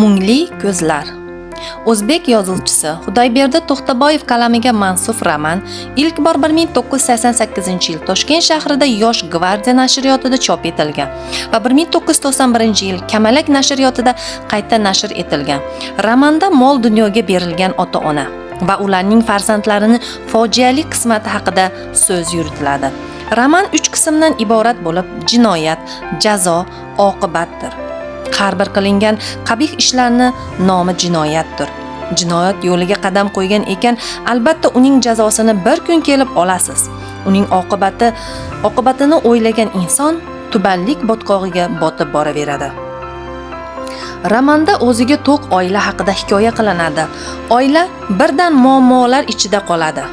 Mungli ko'zlar. O'zbek yozuvchisi Xudoyberdi To'xtaboyev qalamiga mansub roman ilk bor 1988-yil Toshkent shahrida Yosh gvardiya nashriyotida chop etilgan va 1991-yil Kamalak nashriyotida qayta nashr etilgan. Romanda mol dunyoga berilgan ota-ona va ularning farzandlarini fojiali qismati haqida so'z yuritiladi. Roman 3 qismdan iborat bo'lib, jinoyat, jazo, oqibatdir. Har bir qilingan qabih ishlarni nomi jinoyatdir. Jinoyat yo'liga qadam qo'ygan ekan, albatta uning jazosini bir kun kelib olasiz. Uning oqibatini o'ylagan inson tubanlik botqog'iga botib boraveradi. Romanda o'ziga to'q oila haqida hikoya qilinadi. Oila birdan muammolar ichida qoladi.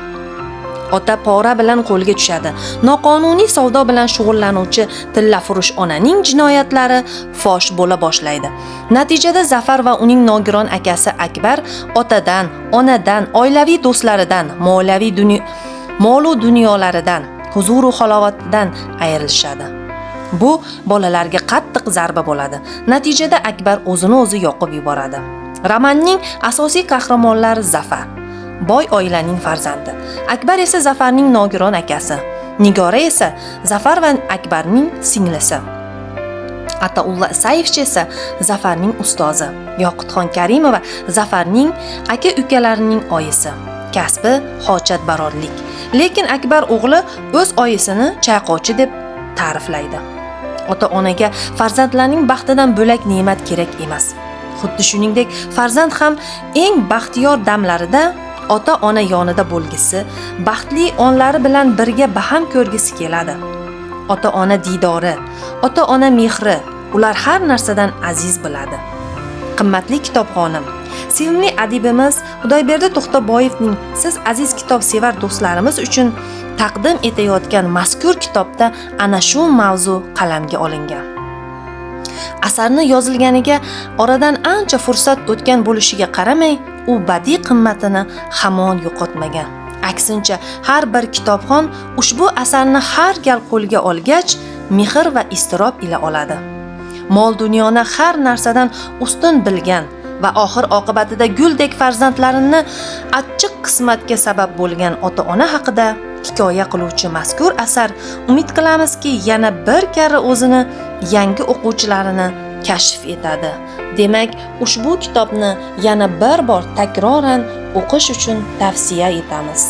Ota pora bilan qo'lga tushadi. Noqonuniy savdo bilan shug'ullanuvchi tillafurush onaning jinoyatlari fosh bo'la boshlaydi. Natijada Zafar va uning nogiron akasi Akbar otadan, onadan, oilaviy do'stlaridan, molu dunyolaridan, huzuru halovatidan ayrilishadi. Bu bolalarga qattiq zarba bo'ladi. Natijada Akbar o'zini o'zi yoqib yuboradi. Romanning asosiy qahramonlari Zafar, boy oilaning farzandi. Akbar esa Zafarning nogiron akasi. Nigora esa Zafar va Akbarning singlisi. Ataulla Isayevcha esa Zafarning ustozi. Yoqutxon Karimova Zafarning aka-ukalarining oyisi. Kasbi hojatbarorlik. Lekin Akbar o'g'li o'z oyisini chayqovchi deb ta'riflaydi. Ota-onaga farzandlarning baxtidan bo'lak ne'mat kerak emas. Xuddi shuningdek, farzand ham eng baxtiyor damlarida ota-ona yonida bo'lgisi, baxtli onlari bilan birga baham ko'rgisi keladi. Ota-ona diydori, ota-ona mehri ular har narsadan aziz biladi. Qimmatli kitobxonim, sevimli adibimiz Xudoyberdi To'xtaboyevning siz aziz kitob sevar do'stlarimiz uchun taqdim etayotgan mazkur kitobda ana shu mavzu qalamga olingan. Asarni yozilganiga oradan ancha fursat o'tgan bo'lishiga qaramay, u badiiy qimmatini hamon yo'qotmagan. Aksincha, har bir kitobxon ushbu asarni har gal qo'lga olgach, mehr va iztirob ila oladi. Mol dunyoni har narsadan ustun bilgan va oxir oqibatida guldek farzandlarini achchiq qismatga sabab bo'lgan ota-ona haqida hikoya qiluvchi mazkur asar umid qilamizki, yana bir karra o'zini yangi o'quvchilarini kashf etadi. Demak, ushbu kitobni yana bir bor takroran o'qish uchun tavsiya etamiz.